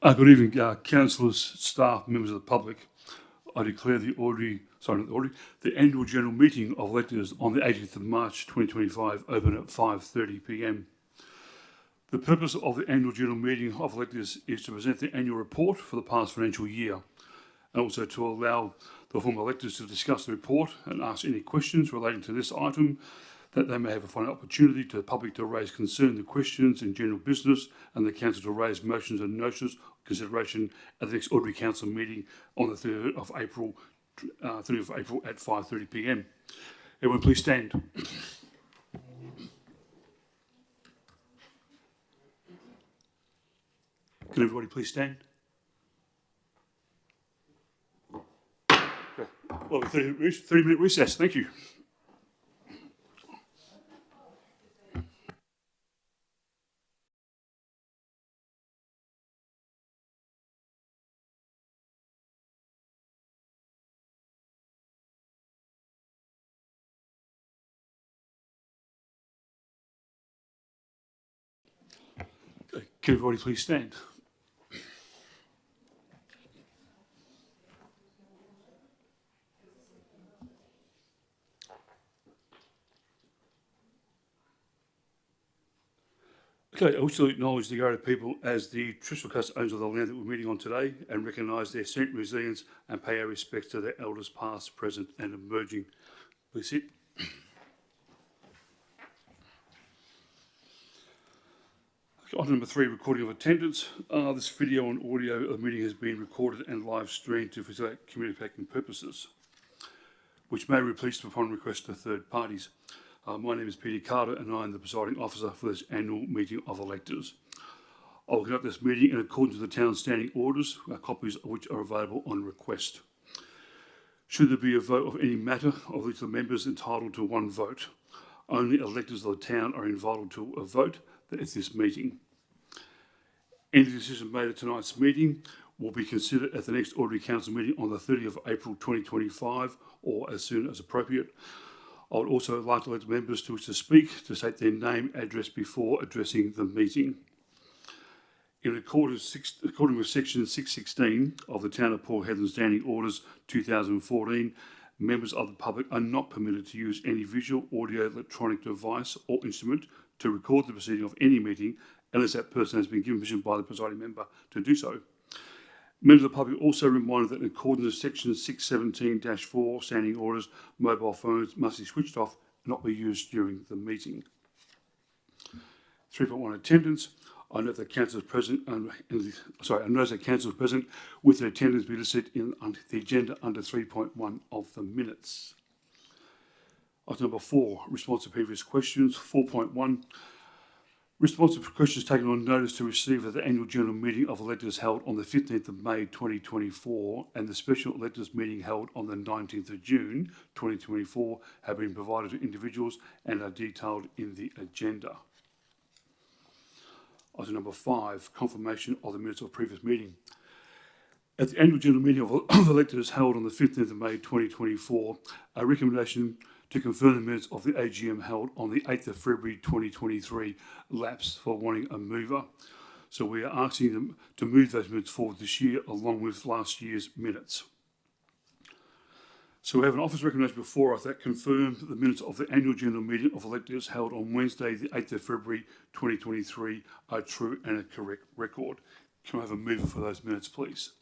Good evening, councillors, staff, members of the public. I declare the annual general meeting of electors on the 18th of March 2025 open at 5:30 p.m. The purpose of the annual general meeting of electors is to present the annual report for the past financial year, and also to allow the former electors to discuss the report and ask any questions relating to this item, that they may have a final opportunity to the public to raise concerns and questions in general business, and the council to raise motions and notices of consideration at the next ordinary council meeting on the 30th of April at 5:30 p.m. Everyone please stand. Can everybody please stand? Okay. Well, 30-minute recess. Thank you. Can everybody please stand? Okay, I wish to acknowledge the Yara people as the traditional custodians of the land that we're meeting on today, and recognise their strength, resilience, and pay our respects to their elders past, present, and emerging. Please sit. Item number 3, recording of attendance. This video and audio of the meeting has been recorded and live streamed to facilitate communicating purposes, which may be released upon request to third parties. My name is Peter Carter, and I am the presiding officer for this annual meeting of electors. I will conduct this meeting in accordance with the town's standing orders, copies of which are available on request. Should there be a vote of any matter of which the members entitled to one vote, only electors of the town are entitled to a vote at this meeting. Any decision made at tonight's meeting will be considered at the next ordinary council meeting on the 30th of April 2025, or as soon as appropriate. I would also like to let the members to wish to speak to state their name, address before addressing the meeting. In accordance with section 616 of the Town of Port Hedland Standing Orders 2014, members of the public are not permitted to use any visual, audio, electronic device or instrument to record the proceeding of any meeting unless that person has been given permission by the presiding member to do so. Members of the public also reminded that in accordance with section 617-4 standing orders, mobile phones must be switched off and not be used during the meeting. 3.1 attendance. I note that council is present. I notice that council is present with the attendance be listed in the agenda under 3.1 of the minutes. Item number 4, response to previous questions. 4.1. Response to questions taken on notice to receive at the annual general meeting of electors held on the 15th of May 2024 and the special electors meeting held on the 19th of June 2024 have been provided to individuals and are detailed in the agenda. Item number 5, confirmation of the minutes of previous meeting. At the annual general meeting of electors held on the 15th of May 2024, a recommendation to confirm the minutes of the AGM held on the 8th of February 2023 lapsed for wanting a mover. So we are asking them to move those minutes forward this year along with last year's minutes. So we have an office recommendation before us that confirms that the minutes of the annual general meeting of electors held on Wednesday the 8th of February 2023 are true and a correct record. Can I have a mover for those minutes, please?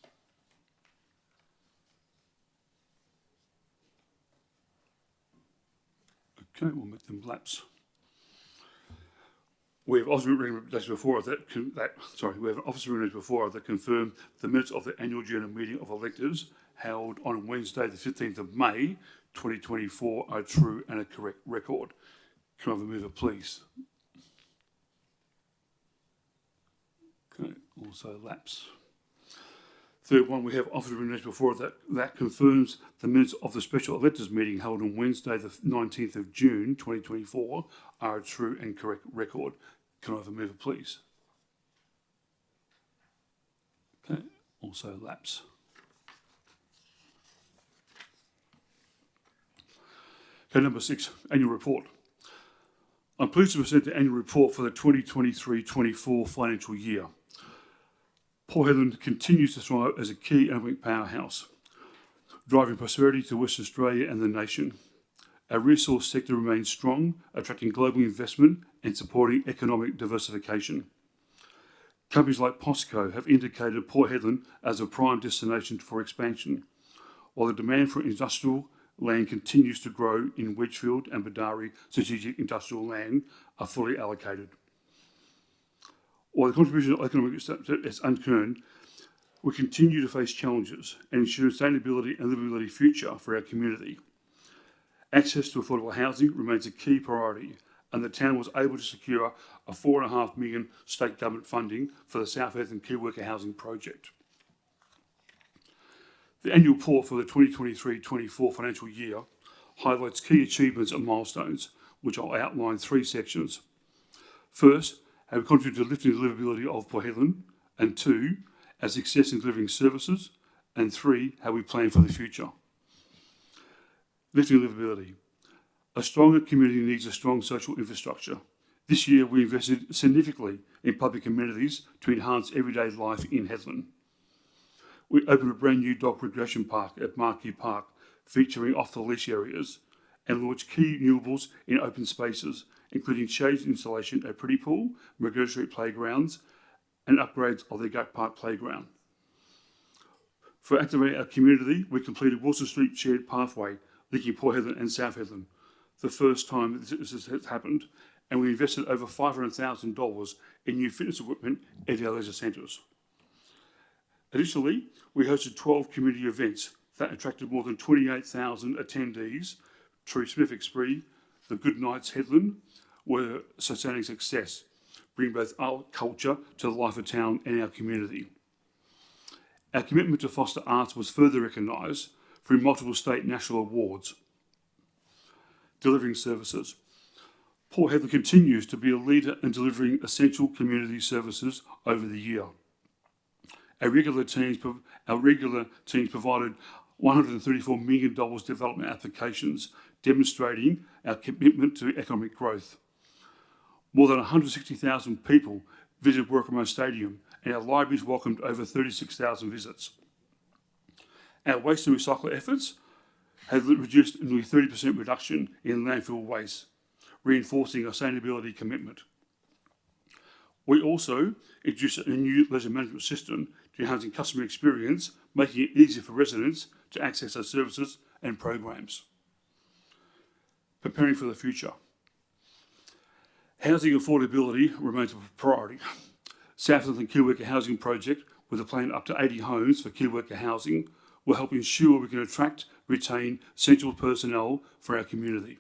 Okay, we'll make them lapse. We have officer recommendation before us that confirm the minutes of the annual general meeting of electors held on Wednesday, the 15th of May, 2024, are true and a correct record. Can I have a mover, please? Okay, also lapse. Third one, we have officer recommendation before us that confirms the minutes of the special electors meeting held on Wednesday, the 19th of June, 2024, are a true and correct record. Can I have a mover, please? Okay, also lapse. Okay, number 6, annual report. I'm pleased to present the annual report for the 2023-24 financial year. Port Hedland continues to thrive as a key economic powerhouse, driving prosperity to Western Australia and the nation. Our resource sector remains strong, attracting global investment and supporting economic diversification. Companies like POSCO have indicated Port Hedland as a prime destination for expansion, while the demand for industrial land continues to grow in Wedgefield and Badari strategic industrial land are fully allocated. While the contribution of economic is unearned, we continue to face challenges and ensure sustainability and livability future for our community. Access to affordable housing remains a key priority, and the town was able to secure a $4.5 million state government funding for the South Hedland Key Worker Housing Project. The annual report for the 2023-24 financial year highlights key achievements and milestones, which I'll outline in 3 sections. First, how we contribute to lifting the livability of Port Hedland, and 2, our success in delivering services, and 3, how we plan for the future. Lifting livability. A stronger community needs a strong social infrastructure. This year, we invested significantly in public amenities to enhance everyday life in Hedland. We opened a brand new dog recreation park at Marquee Park, featuring off-the-leash areas, and launched key renewables in open spaces, including shade installation at Pretty Pool, Margaret Street playgrounds, and upgrades of the Gut Park playground. For activating our community, we completed Wilson Street shared pathway linking Port Hedland and South Hedland, the first time this has happened, and we invested over $500,000 in new fitness equipment at our leisure centres. Additionally, we hosted 12 community events that attracted more than 28,000 attendees through Smith Express. The Good Nights Hedland were a sustaining success, bringing both art culture to the life of town and our community. Our commitment to foster arts was further recognised through multiple state and national awards. Delivering services. Port Hedland continues to be a leader in delivering essential community services over the year. Our regular teams provided $134 million development applications, demonstrating our commitment to economic growth. More than 160,000 people visited Workamone Stadium, and our libraries welcomed over 36,000 visits. Our waste and recycle efforts have reduced nearly 30% reduction in landfill waste, reinforcing our sustainability commitment. We also introduced a new leisure management system to enhance customer experience, making it easier for residents to access our services and programs. Preparing for the future. Housing affordability remains a priority. South Hedland Key Worker Housing Project, with a plan up to 80 homes for key worker housing, will help ensure we can attract, retain essential personnel for our community.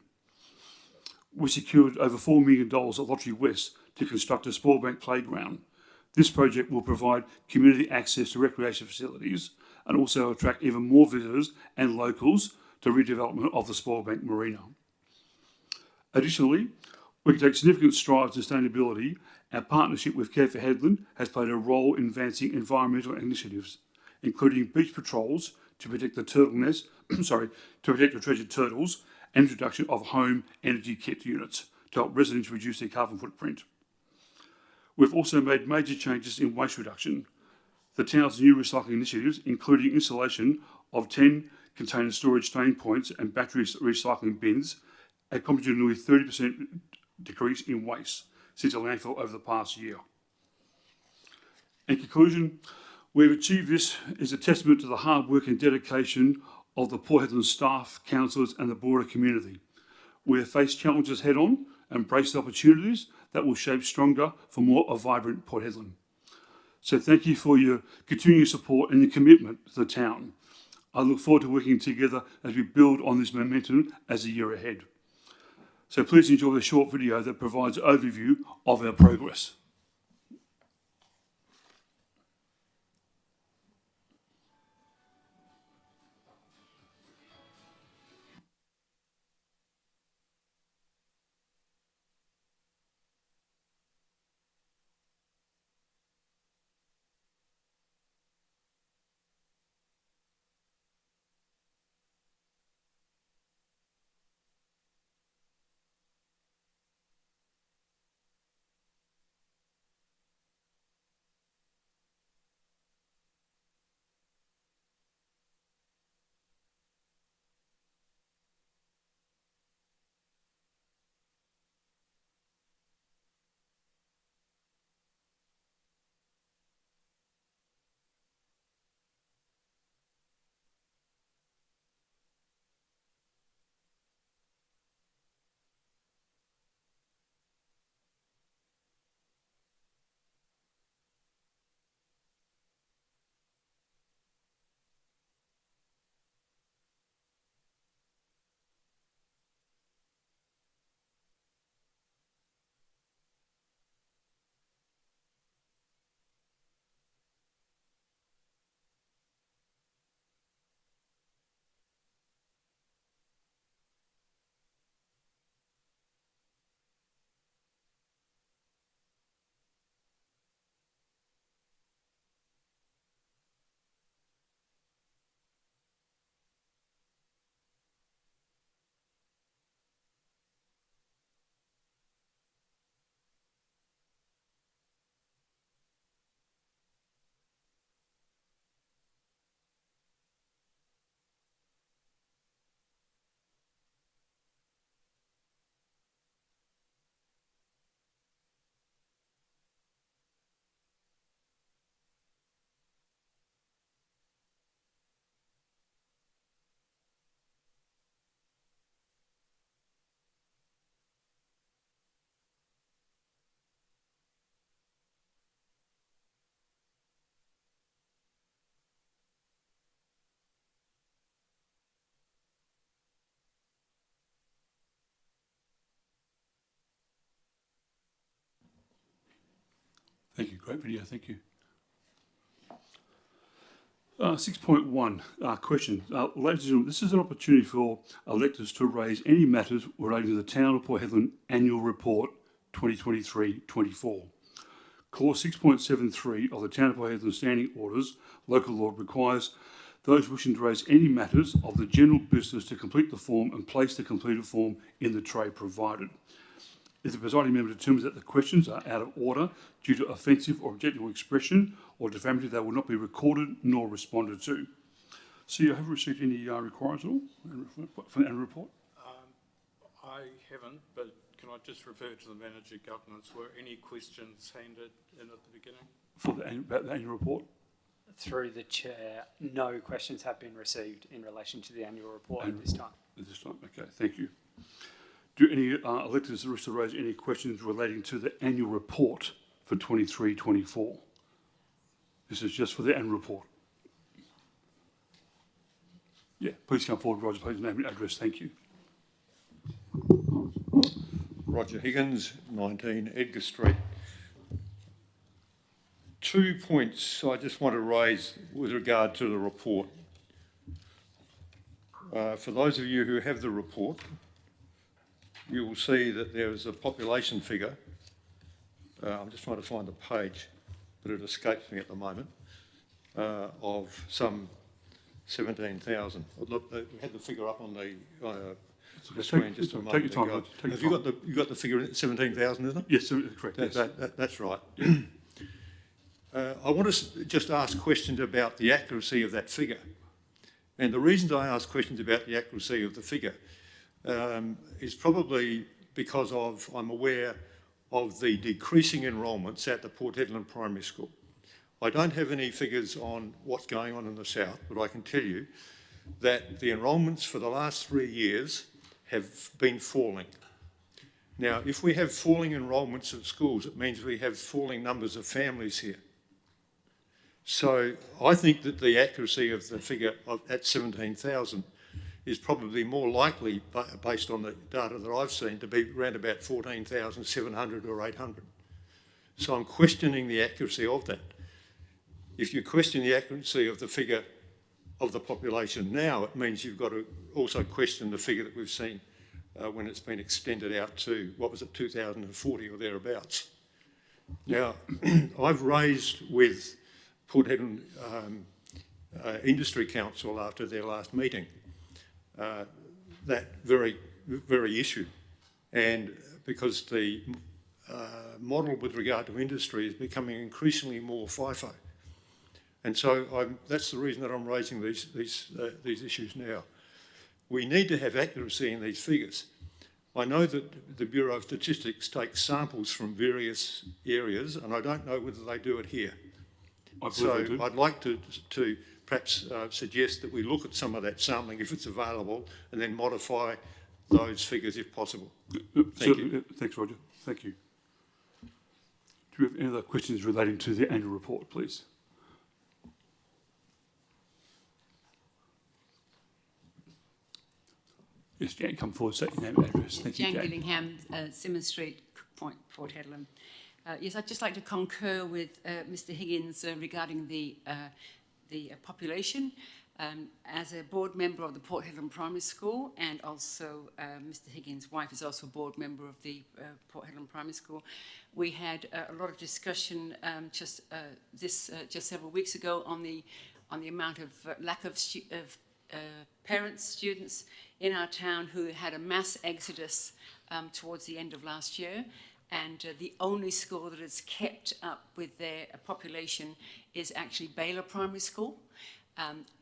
We secured over $4 million at Lottery West to construct a Spoilbank playground. This project will provide community access to recreation facilities and also attract even more visitors and locals to redevelopment of the Spoilbank Marina. Additionally, we can take significant strides in sustainability. Our partnership with Care for Hedland has played a role in advancing environmental initiatives, including beach patrols to protect the treasured turtles, and introduction of home energy kit units to help residents reduce their carbon footprint. We've also made major changes in waste reduction. The town's new recycling initiatives, including installation of 10 container storage strain points and battery recycling bins, have contributed to nearly 30% decrease in waste since the landfill over the past year. In conclusion, we've achieved this is a testament to the hard work and dedication of the Port Hedland staff, councillors and the broader community. We have faced challenges head on and embraced opportunities that will shape stronger for more a vibrant Port Hedland. So thank you for your continuing support and your commitment to the town. I look forward to working together as we build on this momentum as the year ahead. So please enjoy the short video that provides an overview of our progress. Thank you. Great video. Thank you. 6.1, questions. Ladies and gentlemen, this is an opportunity for electors to raise any matters relating to the Town of Port Hedland Annual Report 2023-24. Clause 6.73 of the Town of Port Hedland Standing Orders, local law, requires those wishing to raise any matters of the general business to complete the form and place the completed form in the tray provided. If the presiding member determines that the questions are out of order due to offensive or objectionable expression or defamatory, they will not be recorded nor responded to. So you haven't received any requirements at all for the annual report? I haven't, but can I just refer to the manager governance? Were any questions handed in at the beginning? For about the annual report? Through the chair, no questions have been received in relation to the annual report at this time. At this time, okay, thank you. Do any electors wish to raise any questions relating to the annual report for 23-24? This is just for the annual report. Yeah, please come forward, Roger, please name and address, thank you. Roger Higgins, 19 Edgar Street. 2 points I just want to raise with regard to the report. For those of you who have the report, you will see that there is a population figure. I'm just trying to find the page, but it escapes me at the moment, of some 17,000. Look, we had the figure up on the screen just a moment Take your time. ago. Have you got the figure at 17,000, isn't it? Yes, correct. That's right. I want to just ask questions about the accuracy of that figure. And the reason I ask questions about the accuracy of the figure is probably because I'm aware of the decreasing enrolments at the Port Hedland Primary School. I don't have any figures on what's going on in the south, but I can tell you that the enrolments for the last 3 years have been falling. Now, if we have falling enrolments at schools, it means we have falling numbers of families here. So I think that the accuracy of the figure at 17,000 is probably more likely, based on the data that I've seen, to be around about 14,700 or 800. So I'm questioning the accuracy of that. If you question the accuracy of the figure of the population now, it means you've got to also question the figure that we've seen when it's been extended out to, what was it, 2040 or thereabouts. Now, I've raised with Port Hedland Industry Council after their last meeting that very issue, and because the model with regard to industry is becoming increasingly more FIFO, and so that's the reason that I'm raising these issues now. We need to have accuracy in these figures. I know that the Bureau of Statistics takes samples from various areas, and I don't know whether they do it here. So I'd like to perhaps suggest that we look at some of that sampling if it's available, and then modify those figures if possible. Thank you. Thanks, Roger. Thank you. Do we have any other questions relating to the annual report, please? Yes, Jan, come forward, say your name and address. Thank you, Jan Jan. Gillingham, Simmons Street, Cook Point, Port Hedland. Yes, I'd just like to concur with Mr. Higgins regarding the population. As a board member of the Port Hedland Primary School, and also Mr. Higgins' wife is also a board member of the Port Hedland Primary School, we had a lot of discussion just several weeks ago on the amount of lack of parents, students in our town who had a mass exodus towards the end of last year. And the only school that has kept up with their population is actually Baylor Primary School.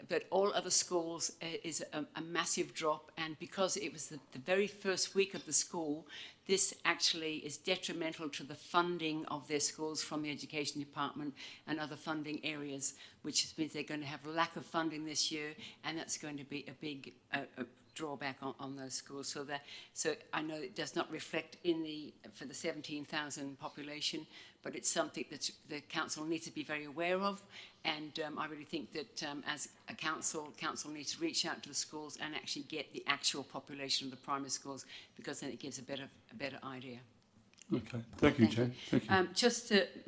But all other schools is a massive drop. And because it was the very first week of the school, this actually is detrimental to the funding of their schools from the education department and other funding areas, which means they're going to have a lack of funding this year, and that's going to be a big drawback on those schools. So I know it does not reflect for the 17,000 population, but it's something that the council needs to be very aware of. And I really think that as a council needs to reach out to the schools and actually get the actual population of the primary schools, because then it gives a better idea. Okay, thank you, Thank Jan. Thank you.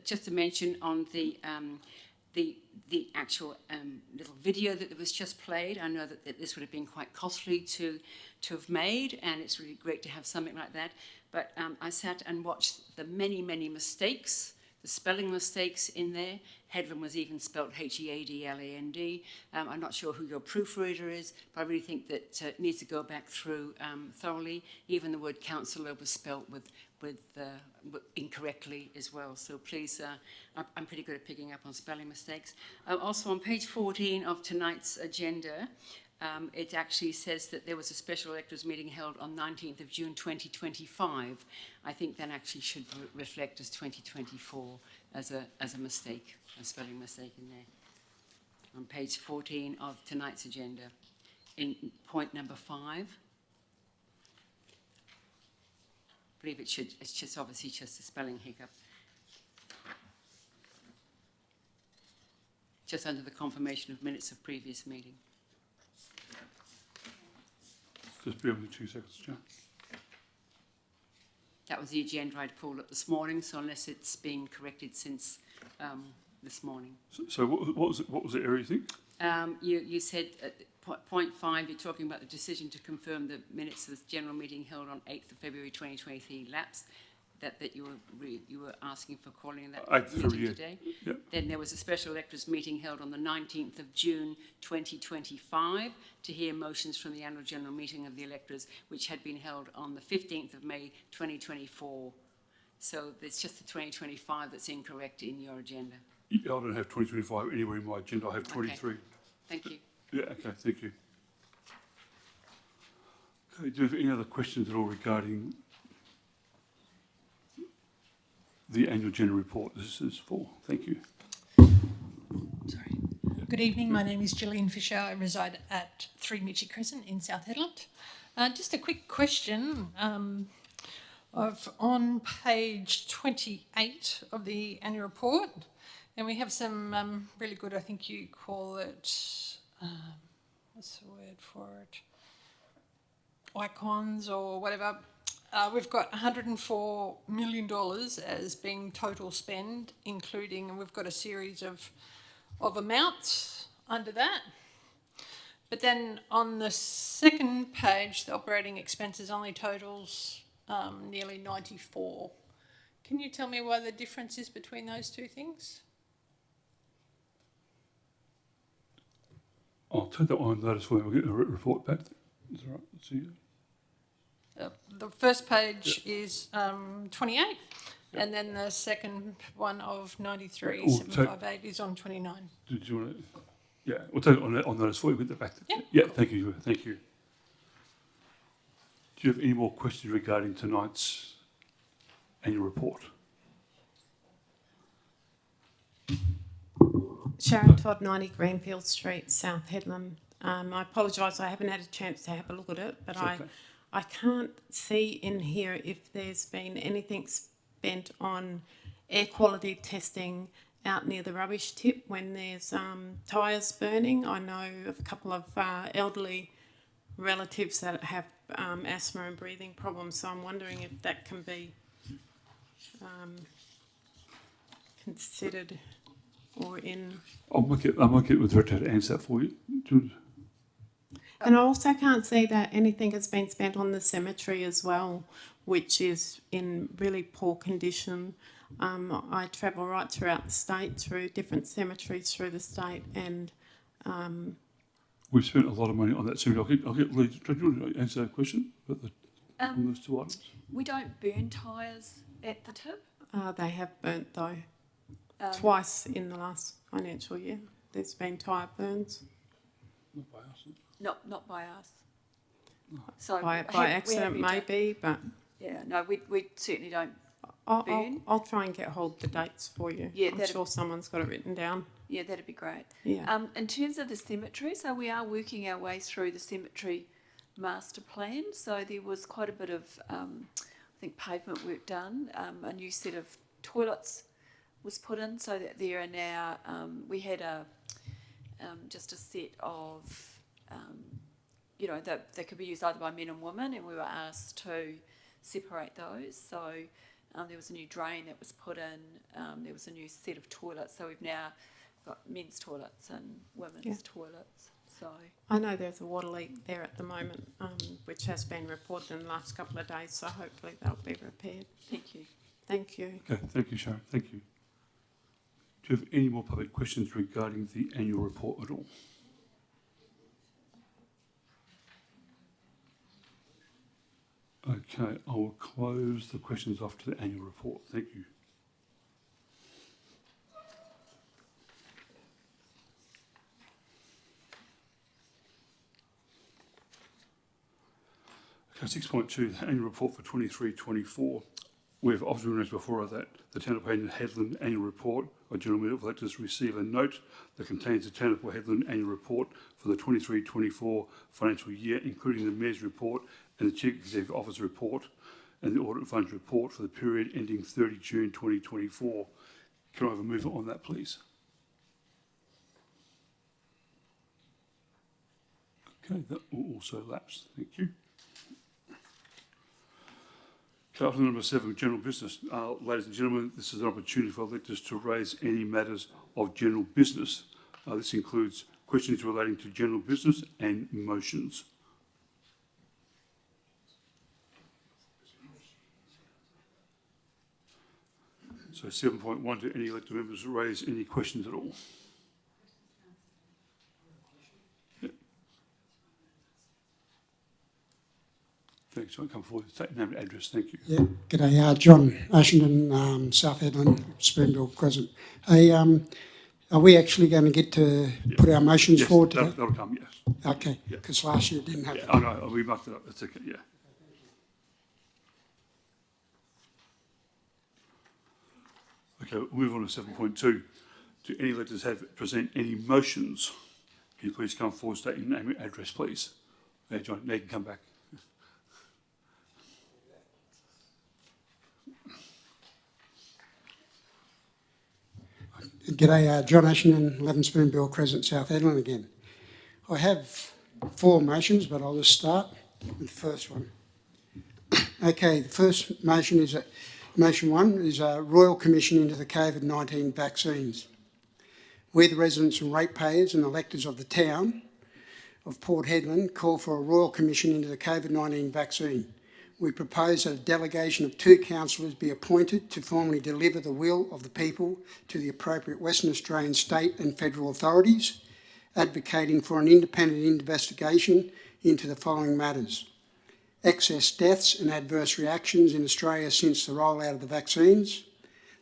Just to mention on the actual little video that was just played, I know that this would have been quite costly to have made, and it's really great to have something like that. But I sat and watched the many mistakes, the spelling mistakes in there. Headland was even spelled Headland. I'm not sure who your proofreader is, but I really think that it needs to go back through thoroughly. Even the word councillor was spelt with incorrectly as well. So please, I'm pretty good at picking up on spelling mistakes. Also on page 14 of tonight's agenda, it actually says that there was a special electors meeting held on 19th of June 2025. I think that actually should reflect as 2024 as a mistake, a spelling mistake in there. On page 14 of tonight's agenda, in point number 5. I believe it's just obviously just a spelling hiccup. Just under the confirmation of minutes of previous meeting. Just bear with me 2 seconds, Jan. That was the agenda I'd pulled up this morning, so unless it's been corrected since this morning. So what was the area you think? You said at point 5, you're talking about the decision to confirm the minutes of the general meeting held on 8th of February 2023 lapsed, that you were asking for calling that meeting today. Yep. Then there was a special electors meeting held on the 19th of June 2025 to hear motions from the annual general meeting of the electors, which had been held on the 15th of May 2024. So it's just the 2025 that's incorrect in your agenda. Yeah, I don't have 2025 anywhere in my agenda. I have 23. Okay. Thank you. Yeah, okay, thank you. Okay, do you have any other questions at all regarding the annual general report? This is for. Thank you. Sorry. Good evening. My name is Gillian Fisher. I reside at 3 Mitchie Crescent in South Headland. Just a quick question. On page 28 of the annual report, and we have some really good, I think you call it, what's the word for it? Icons or whatever. We've got $104 million as being total spend, including, and we've got a series of amounts under that. But then on the second page, the operating expenses only totals nearly 94. Can you tell me why the difference is between those two things? I'll take that one on notice for you. We'll get a report back. Is that right? See you. The first page is 28, and then the second one of 93,758 is on 29. Did you want to? Yeah, we'll take it on notice for you. We'll get that back. Yeah, cool. Thank you. Thank you. Do you have any more questions regarding tonight's annual report? Sharon Todd, 90 Greenfield Street, South Headland. I apologise, I haven't had a chance to have a look at it, but Okay. I can't see in here if there's been anything spent on air quality testing out near the rubbish tip when there's tyres burning. I know of a couple of elderly relatives that have asthma and breathing problems, so I'm wondering if that can be considered or in... I might get with her to answer that for you. And I also can't see that anything has been spent on the cemetery as well, which is in really poor condition. I travel right throughout the state, through different cemeteries through the state, and... We've spent a lot of money on that cemetery. I'll get Lee. Do you want to answer that question about on those two items? We don't burn tyres at the tip. They have burnt though. Twice in the last financial year. There's been tyre burns. Not by us. Not by us. So By accident maybe, but... Yeah, no, we certainly don't burn. I'll try and get hold of the dates for you. Yeah, I'm sure someone's got it written down. Yeah, that'd be great. Yeah. In terms of the cemetery, so we are working our way through the cemetery master plan. So there was quite a bit of, I think, pavement work done. A new set of toilets was put in, so that there are now, we had just a set of, that could be used either by men and women, and we were asked to separate those. So There was a new drain that was put in. There was a new set of toilets. So we've now got men's toilets and women's toilets. So I know there's a water leak there at the moment, which has been reported in the last couple of days, so hopefully they'll be repaired. thank you. Thank you. Okay, thank you, Sharon. Thank you. Do you have any more public questions regarding the annual report at all? Okay, I will close the questions off to the annual report. Thank you. Okay, 6.2, the annual report for 23-24. We've often announced before that the Town of Port Hedland annual report by General Meeting of Electors receive a note that contains the Town of Port Hedland annual report for the 23-24 financial year, including the Mayor's report and the Chief Executive Officer report and the Audit Funds report for the period ending 30 June 2024. Can I have a mover on that, please? Okay, that will also lapse. Thank you. Item number 7, general business. Ladies and gentlemen, this is an opportunity for electors to raise any matters of general business. This includes questions relating to general business and motions. So 7.1, do any elected members raise any questions at all? Thanks. I'll come forward. Take name and address. Thank you. Yeah. G'day, John Ashenden, South Hedland, Spoonbill Crescent. Hey, are we actually going to get to put our motions forward today? That'll come, yes. Okay, because last year it didn't happen. Yeah, I know. We mucked it up. That's okay, yeah. Okay, we'll move on to 7.2. Do any electors present any motions? Can you please come forward, state your name and address, please? There, John, now you can come back. G'day, John Ashenden, 11 Spoonbill Crescent, South Hedland again. I have 4 motions, but I'll just start with the first one. Okay, the first motion is motion 1 is a Royal Commission into the COVID-19 vaccines. We, the residents and ratepayers and electors of the town of Port Hedland, call for a Royal Commission into the COVID-19 vaccine. We propose that a delegation of 2 councillors be appointed to formally deliver the will of the people to the appropriate Western Australian state and federal authorities, advocating for an independent investigation into the following matters: excess deaths and adverse reactions in Australia since the rollout of the vaccines,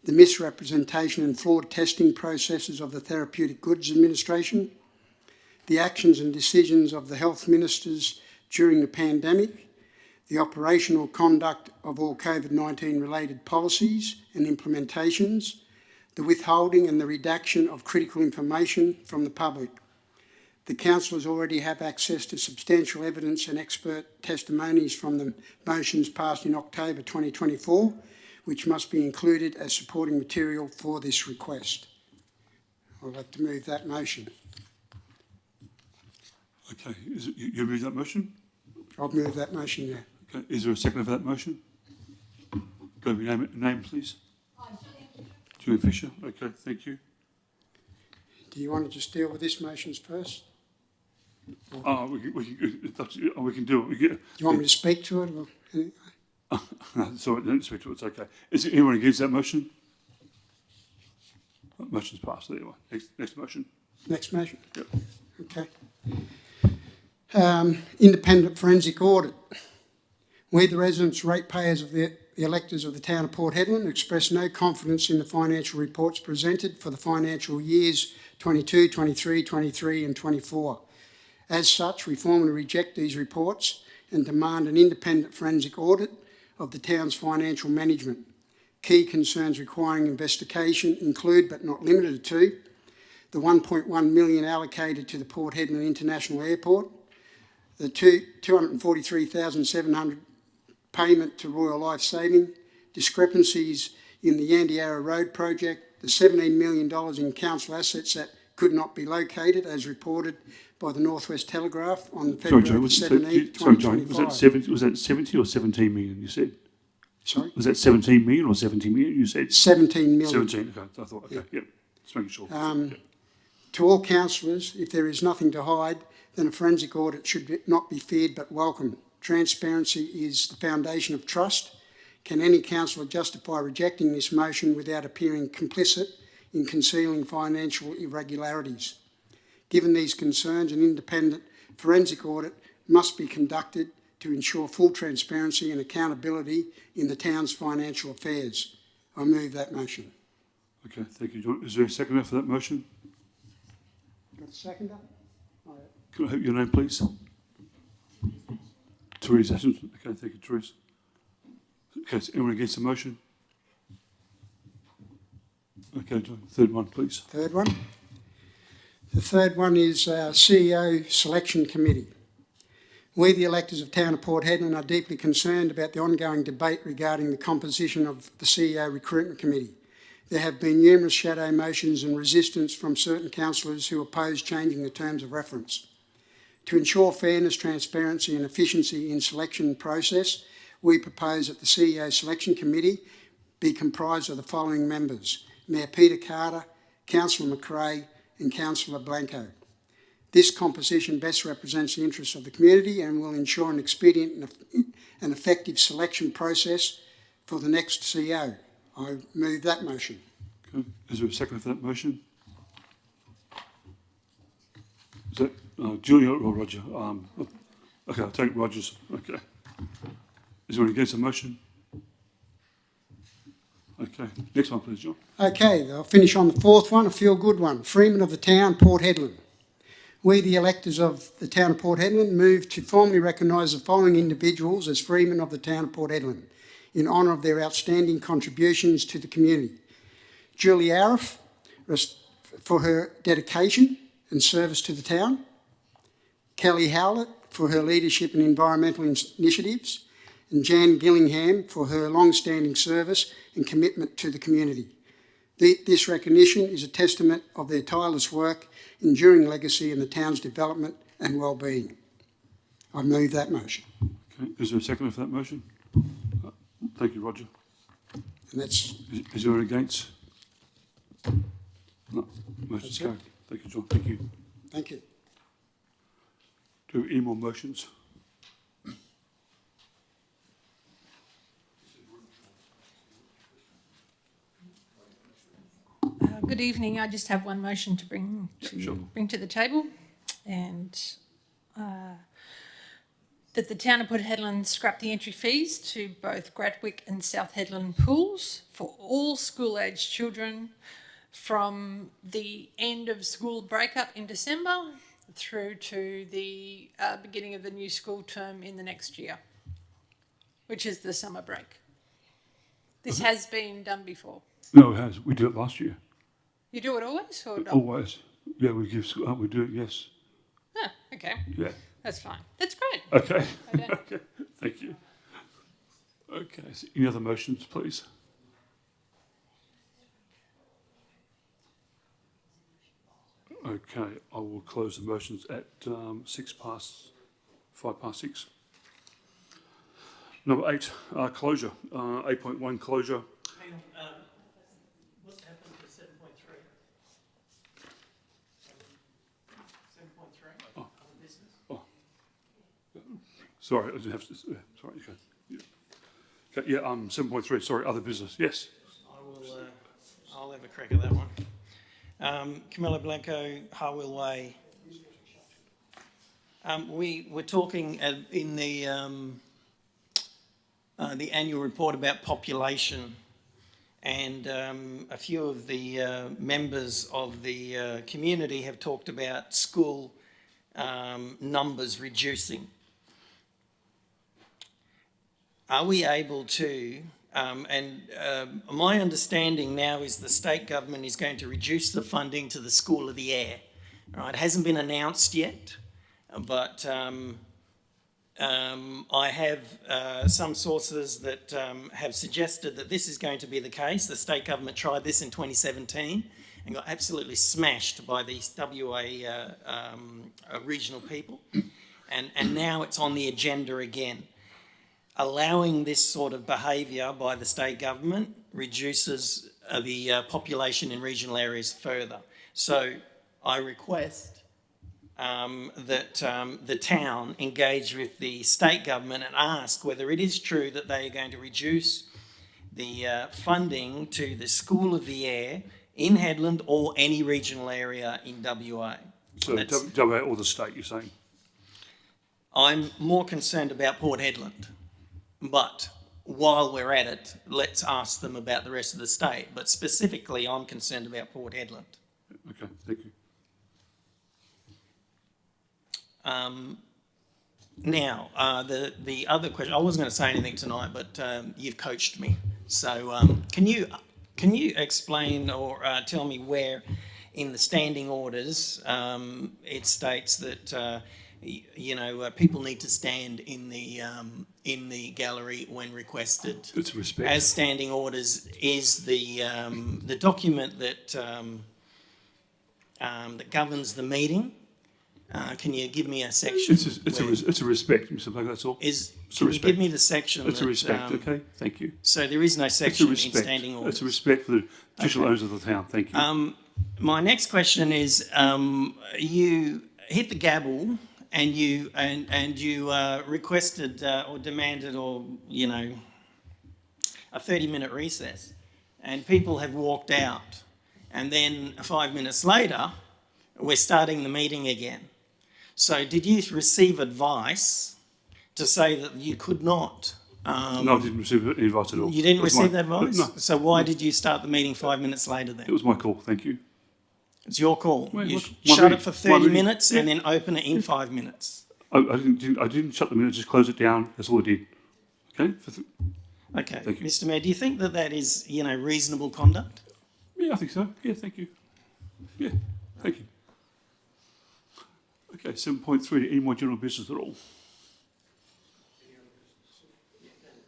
the misrepresentation and flawed testing processes of the Therapeutic Goods Administration, the actions and decisions of the health ministers during the pandemic, the operational conduct of all COVID-19 related policies and implementations, the withholding and the redaction of critical information from the public. The councillors already have access to substantial evidence and expert testimonies from the motions passed in October 2024, which must be included as supporting material for this request. I'd like to move that motion. Okay, you move that motion? I'll move that motion, yeah. Okay, is there a second for that motion? Go to your name, please. Julian Fisher. Okay, thank you. Do you want to just deal with this motion first? Oh, we can do it. Do you want me to speak to it? Or, Sorry, don't speak to it. It's okay. Is there anyone against that motion? Motion's passed. There you are. Next motion. Next motion? Yep. Okay. Independent forensic audit. We, the residents, ratepayers of the electors of the town of Port Hedland, express no confidence in the financial reports presented for the financial years 22, 23, 23 and 24. As such, we formally reject these reports and demand an independent forensic audit of the town's financial management. Key concerns requiring investigation include, but not limited to, the 1.1 million allocated to the Port Hedland International Airport, the 243,700 payment to Royal Life Saving, discrepancies in the Yandiara Road project, the $17 million in council assets that could not be located, as reported by the North West Telegraph on February 17, 2025. Was that 70 or 17 million, you said? Sorry? Was that 17 million or 70 million you said? 17 million. 17, okay, I thought, okay, yep, just making sure. Yep. To all councillors, if there is nothing to hide, then a forensic audit should not be feared but welcome. Transparency is the foundation of trust. Can any councillor justify rejecting this motion without appearing complicit in concealing financial irregularities? Given these concerns, an independent forensic audit must be conducted to ensure full transparency and accountability in the town's financial affairs. I move that motion. Okay, thank you. Is there a seconder for that motion? Got a seconder? Can I have your name, please? Therese Ashton. Okay, thank you, Therese. Okay, is anyone against the motion? Okay, third one, please. Third one. The third one is CEO Selection Committee. We, the electors of Town of Port Hedland, are deeply concerned about the ongoing debate regarding the composition of the CEO Recruitment Committee. There have been numerous shadow motions and resistance from certain councillors who oppose changing the terms of reference. To ensure fairness, transparency and efficiency in selection process, we propose that the CEO Selection Committee be comprised of the following members: Mayor Peter Carter, Councillor McRae and Councillor Blanco. This composition best represents the interests of the community and will ensure an expedient and effective selection process for the next CEO. I move that motion. Okay. Is there a second for that motion? Is that Julia or Roger? Okay, I'll take Roger's. Okay. Is there anyone against the motion? Okay. Next one, please, John. Okay, I'll finish on the fourth one, a feel-good one. Freeman of the Town, Port Hedland. We, the electors of the Town of Port Hedland, move to formally recognise the following individuals as Freemen of the Town of Port Hedland in honour of their outstanding contributions to the community. Julie Arif, for her dedication and service to the town. Kelly Howlett, for her leadership in environmental initiatives. And Jan Gillingham, for her long-standing service and commitment to the community. This recognition is a testament of their tireless work, enduring legacy in the town's development and well-being. I move that motion. Okay. Is there a second for that motion? Thank you, Roger. And that's... Is there against? No. Motion's carried. Thank you, John. Thank you. Thank you. Do we have any more motions? Good evening. I just have one motion to bring to the table, and that the Town of Port Hedland scrap the entry fees to both Gratwick and South Hedland pools for all school-aged children from the end of school breakup in December through to the beginning of the new school term in the next year, which is the summer break. This has been done before. No, it has. We did it last year. You do it always, or not? Always. Yeah, we do it, yes. Oh, okay. Yeah. That's fine. That's great. Okay. Okay. Thank you. Okay. So any other motions, please? Okay. I will close the motions at 5 past 6. Number 8, closure. 8.1, closure. Hang on. What's happened to 7.3? 7.3? Oh. Other business? Oh. Sorry, I didn't have to. Sorry. Okay. Yeah. Okay. Yeah. 7.3. Sorry. Other business. Yes. I'll have a crack at that one. Camilla Blanco, Harwell Way. We were talking in the annual report about population, and a few of the members of the community have talked about school numbers reducing. Are we able to, my understanding now is the state government is going to reduce the funding to the School of the Air. Right? It hasn't been announced yet, but I have some sources that have suggested that this is going to be the case. The state government tried this in 2017 and got absolutely smashed by these WA regional people, and now it's on the agenda again. allowing this sort of behaviour by the state government reduces the population in regional areas further. So I request that the town engage with the state government and ask whether it is true that they are going to reduce the funding to the School of the Air in Headland or any regional area in WA. So WA or the state, you're saying? I'm more concerned about Port Hedland, but while we're at it, let's ask them about the rest of the state. But specifically, I'm concerned about Port Hedland. Okay, thank you. Now, the other question, I wasn't going to say anything tonight, but you've coached me. So can you explain or tell me where in the standing orders it states that people need to stand in the gallery when requested? It's respect. As standing orders is the document that that governs the meeting. Can you give me a section? It's a respect, Mr. Blake, that's all. Can you give me the section? It's a respect, okay, thank you. So there is no section in standing orders? It's a respect for the official owners of the town, thank you. My next question is, you hit the gavel and you requested or demanded a 30-minute recess, and people have walked out, and then 5 minutes later we're starting the meeting again. So did you receive advice to say that you could not? No, I didn't receive any advice at all. You didn't receive that advice? No. So why did you start the meeting 5 minutes later then? It was my call, thank you. It's your call. Well, You look, shut it for 30 meeting. minutes and Yeah. then open it in 5 minutes. I didn't shut the meeting, I just closed it down, that's all I did. Okay? Okay. Thank you. Mr Mayor, do you think that that is, reasonable conduct? Yeah, I think so. Yeah, thank you. Yeah, thank you. Okay, 7.3, any more general business at all?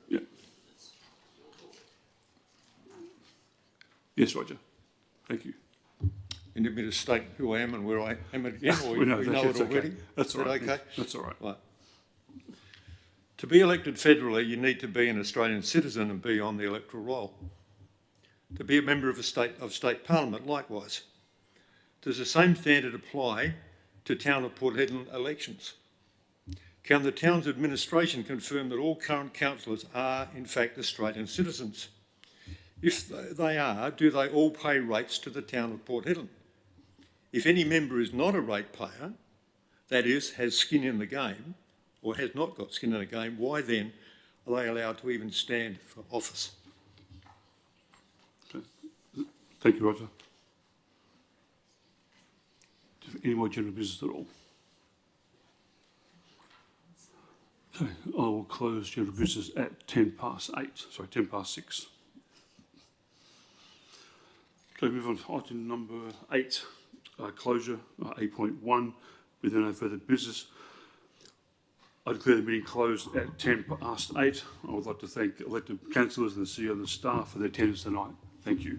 Yeah. Yes, Roger. Thank you. You need me to state who I am and where I am again, or We know we that, know it that's okay. already? That's Is all that right. okay? That's all right. Right. To be elected federally, you need to be an Australian citizen and be on the electoral roll. To be a member of state parliament, likewise. Does the same standard apply to town of Port Hedland elections? Can the town's administration confirm that all current councillors are, in fact, Australian citizens? If they are, do they all pay rates to the town of Port Hedland? If any member is not a ratepayer, that is, has skin in the game, or has not got skin in the game, why then are they allowed to even stand for office? Okay. Thank you, Roger. Any more general business at all? Okay, I will close general business at 6:10. Okay, move on to item number 8, closure, 8.1, with no further business. I declare the meeting closed at 8:10. I would like to thank elected councillors and the CEO and the staff for their attendance tonight. Thank you.